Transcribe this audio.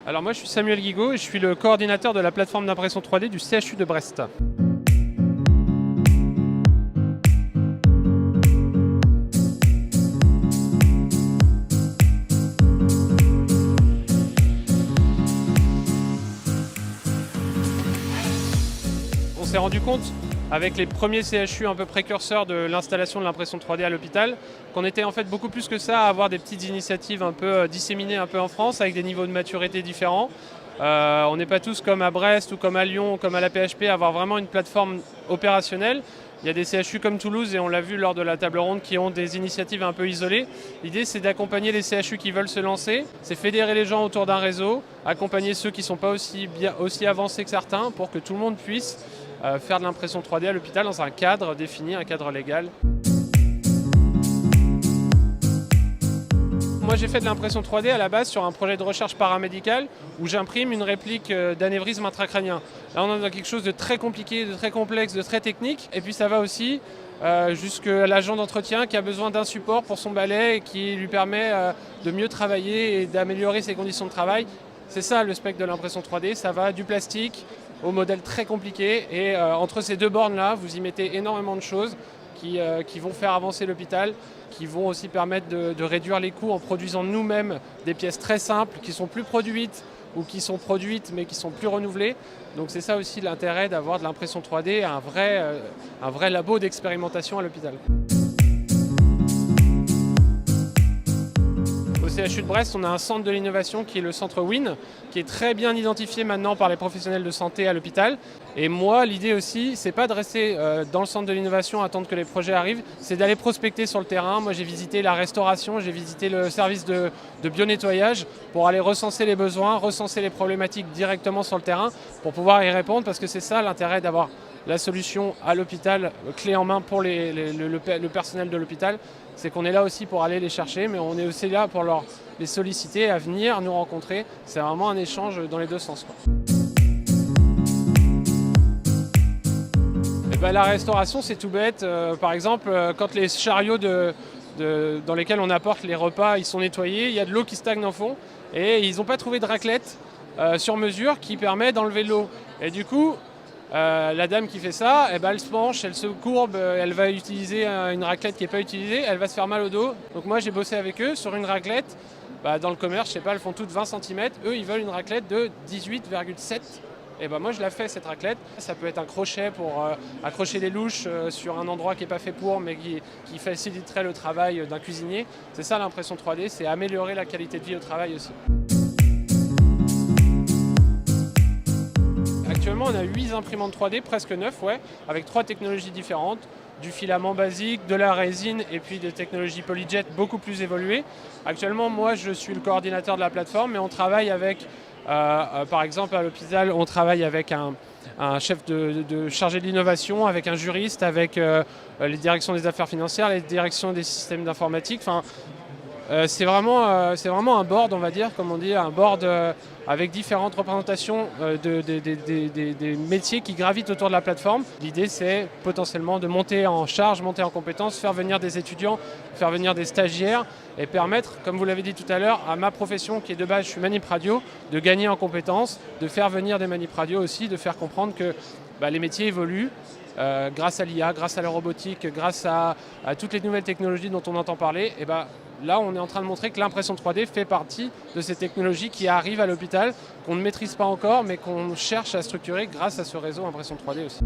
Alors moi je suis Samuel Guigaud et je suis le coordinateur de la plateforme d'impression 3D du CHU de Brest. On s'est rendu compte avec les premiers CHU un peu précurseurs de l'installation de l'impression 3D à l'hôpital, qu'on était en fait beaucoup plus que ça à avoir des petites initiatives un peu disséminées un peu en France avec des niveaux de maturité différents. On n'est pas tous comme à Brest ou comme à Lyon ou comme à la PHP à avoir vraiment une plateforme opérationnelle. Il y a des CHU comme Toulouse, et on l'a vu lors de la table ronde, qui ont des initiatives un peu isolées. L'idée, c'est d'accompagner les CHU qui veulent se lancer, c'est fédérer les gens autour d'un réseau, accompagner ceux qui ne sont pas aussi avancés que certains pour que tout le monde puisse faire de l'impression 3D à l'hôpital dans un cadre défini, un cadre légal. Moi j'ai fait de l'impression 3D à la base sur un projet de recherche paramédicale où j'imprime une réplique d'anévrisme intracrânien. Là on est dans quelque chose de très compliqué, de très complexe, de très technique, et puis ça va aussi jusqu'à l'agent d'entretien qui a besoin d'un support pour son balai et qui lui permet de mieux travailler et d'améliorer ses conditions de travail. C'est ça le spectre de l'impression 3D, ça va du plastique au modèle très compliqué, et entre ces deux bornes-là, vous y mettez énormément de choses qui vont faire avancer l'hôpital, qui vont aussi permettre de réduire les coûts en produisant nous-mêmes des pièces très simples qui sont plus produites ou qui sont produites mais qui sont plus renouvelées. Donc c'est ça aussi l'intérêt d'avoir de l'impression 3D, un vrai labo d'expérimentation à l'hôpital. Au CHU de Brest, on a un centre de l'innovation qui est le centre WIN, qui est très bien identifié maintenant par les professionnels de santé à l'hôpital. Et moi, l'idée aussi, c'est pas de rester dans le centre de l'innovation, attendre que les projets arrivent, c'est d'aller prospecter sur le terrain. Moi, j'ai visité la restauration, j'ai visité le service de bio-nettoyage pour aller recenser les besoins, recenser les problématiques directement sur le terrain pour pouvoir y répondre, parce que c'est ça l'intérêt d'avoir la solution à l'hôpital, clé en main pour le personnel de l'hôpital. C'est qu'on est là aussi pour aller les chercher, mais on est aussi là pour les solliciter à venir nous rencontrer. C'est vraiment un échange dans les deux sens, quoi. Et ben, la restauration, c'est tout bête. Par exemple, quand les chariots dans lesquels on apporte les repas, ils sont nettoyés, il y a de l'eau qui stagne en fond, et ils n'ont pas trouvé de raclette sur mesure qui permet d'enlever l'eau. Et du coup, la dame qui fait ça, eh ben, elle se penche, elle se courbe, elle va utiliser une raclette qui n'est pas utilisée, elle va se faire mal au dos. Donc moi j'ai bossé avec eux sur une raclette, dans le commerce, je sais pas, elles font toutes 20 cm, eux ils veulent une raclette de 18,7. Et ben moi je la fais cette raclette. Ça peut être un crochet pour accrocher des louches sur un endroit qui n'est pas fait pour, mais qui faciliterait le travail d'un cuisinier. C'est ça l'impression 3D, c'est améliorer la qualité de vie au travail aussi. Actuellement, on a 8 imprimantes 3D, presque 9, ouais, avec 3 technologies différentes, du filament basique, de la résine et puis des technologies PolyJet beaucoup plus évoluées. Actuellement, moi, je suis le coordinateur de la plateforme, mais on travaille avec, par exemple, à l'hôpital, on travaille avec un chef de chargé de l'innovation, avec un juriste, avec les directions des affaires financières, les directions des systèmes d'informatique. Enfin, c'est vraiment un board, on va dire, comme on dit, un board avec différentes représentations des métiers qui gravitent autour de la plateforme. L'idée, c'est potentiellement de monter en charge, monter en compétences, faire venir des étudiants, faire venir des stagiaires et permettre, comme vous l'avez dit tout à l'heure, à ma profession qui est de base, je suis manip radio, de gagner en compétences, de faire venir des manip radio aussi, de faire comprendre que les métiers évoluent. Grâce à l'IA, grâce à la robotique, grâce à toutes les nouvelles technologies dont on entend parler, et là on est en train de montrer que l'impression 3D fait partie de ces technologies qui arrivent à l'hôpital, qu'on ne maîtrise pas encore, mais qu'on cherche à structurer grâce à ce réseau impression 3D aussi.